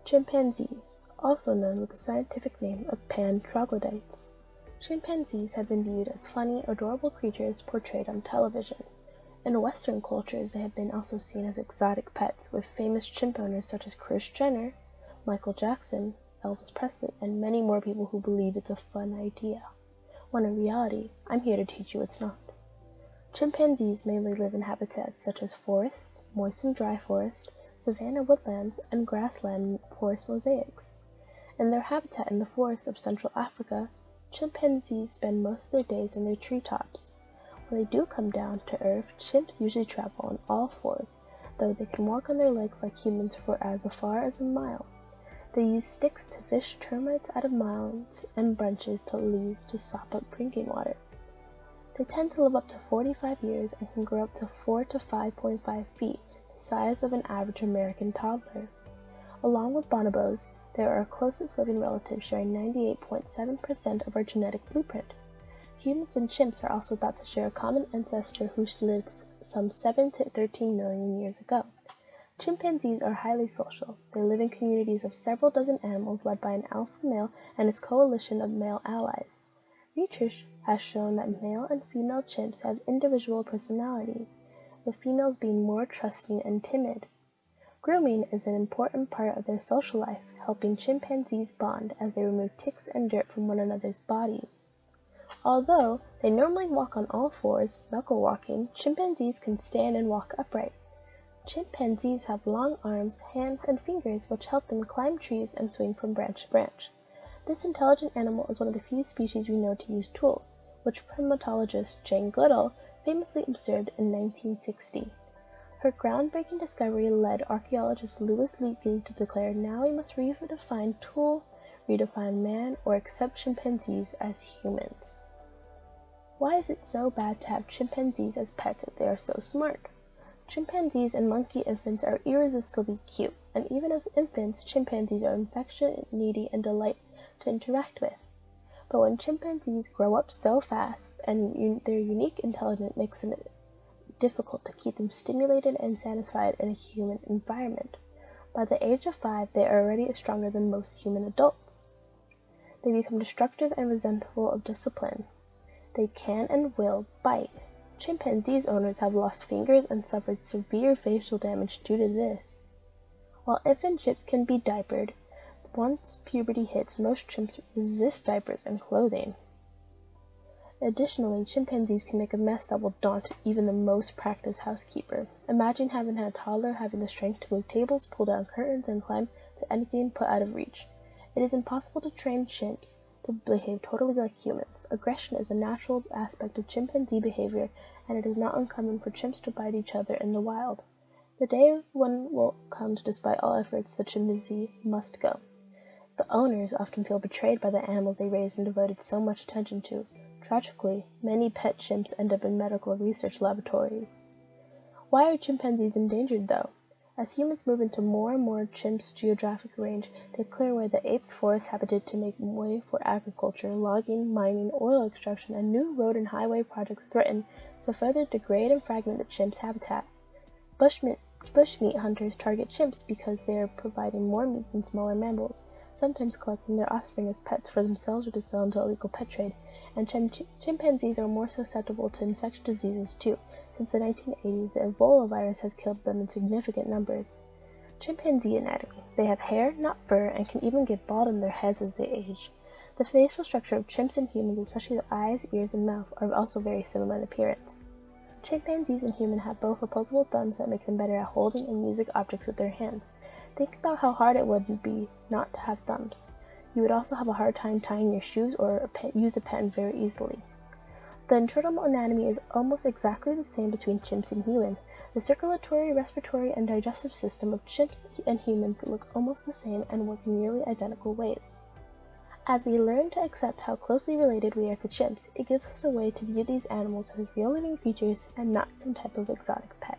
Chimpanzees, also known with the scientific name of pan troglodytes. Chimpanzees have been viewed as funny, adorable creatures portrayed on television. In Western cultures, they have been also seen as exotic pets, with famous chimp owners such as Kris Jenner, Michael Jackson, Elvis Presley, and many more people who believe it's a fun idea. When in reality, I'm here to teach you it's not. Chimpanzees mainly live in habitats such as forests, moist and dry forest, savanna woodlands, and grassland forest mosaics. In their habitat in the forests of Central Africa, chimpanzees spend most of their days in their treetops. When they do come down to earth, chimps usually travel on all fours, though they can walk on their legs like humans for as far as a mile. They use sticks to fish termites out of mounds and branches to leaves to sop up drinking water. They tend to live up to 45 years and can grow up to 4 to 5.5 feet, the size of an average American toddler. Along with bonobos, they are our closest living relatives, sharing 98.7% of our genetic blueprint. Humans and chimps are also thought to share a common ancestor who lived some 7 to 13 million years ago. Chimpanzees are highly social. They live in communities of several dozen animals led by an alpha male and his coalition of male allies. Research has shown that male and female chimps have individual personalities, with females being more trusting and timid. Grooming is an important part of their social life, helping chimpanzees bond as they remove ticks and dirt from one another's bodies. Although they normally walk on all fours, knuckle walking, chimpanzees can stand and walk upright. Chimpanzees have long arms, hands, and fingers which help them climb trees and swing from branch to branch. This intelligent animal is one of the few species we know to use tools, which primatologist Jane Goodall famously observed in 1960. Her groundbreaking discovery led archaeologist Louis Leakey to declare, "Now we must redefine tool, redefine man, or accept chimpanzees as humans." Why is it so bad to have chimpanzees as pets if they are so smart? Chimpanzees and monkey infants are irresistibly cute, and even as infants, chimpanzees are affectionate, needy, and delight to interact with. But when chimpanzees grow up so fast, and their unique intelligence makes it difficult to keep them stimulated and satisfied in a human environment. By the age of 5, they are already stronger than most human adults. They become destructive and resentful of discipline. They can and will bite. Chimpanzees owners have lost fingers and suffered severe facial damage due to this. While infant chimps can be diapered, once puberty hits, most chimps resist diapers and clothing. Additionally, chimpanzees can make a mess that will daunt even the most practiced housekeeper. Imagine having a toddler having the strength to move tables, pull down curtains, and climb to anything put out of reach. It is impossible to train chimps to behave totally like humans. Aggression is a natural aspect of chimpanzee behavior, and it is not uncommon for chimps to bite each other in the wild. The day when will come, despite all efforts, the chimpanzee must go. The owners often feel betrayed by the animals they raised and devoted so much attention to. Tragically, many pet chimps end up in medical research laboratories. Why are chimpanzees endangered, though? As humans move into more and more chimps' geographic range, they clear away the apes' forest habitat to make way for agriculture, logging, mining, oil extraction, and new road and highway projects threaten to further degrade and fragment the chimps' habitat. Bushmeat hunters target chimps because they are providing more meat than smaller mammals, sometimes collecting their offspring as pets for themselves or to sell into illegal pet trade. And chimpanzees are more susceptible to infectious diseases too. Since the 1980s, the Ebola virus has killed them in significant numbers. Chimpanzee anatomy. They have hair, not fur, and can even get bald on their heads as they age. The facial structure of chimps and humans, especially the eyes, ears, and mouth, are also very similar in appearance. Chimpanzees and humans have both opposable thumbs that make them better at holding and using objects with their hands. Think about how hard it would be not to have thumbs. You would also have a hard time tying your shoes or use a pen very easily. The internal anatomy is almost exactly the same between chimps and humans. The circulatory, respiratory, and digestive system of chimps and humans look almost the same and work in nearly identical ways. As we learn to accept how closely related we are to chimps, it gives us a way to view these animals as real living creatures and not some type of exotic pet.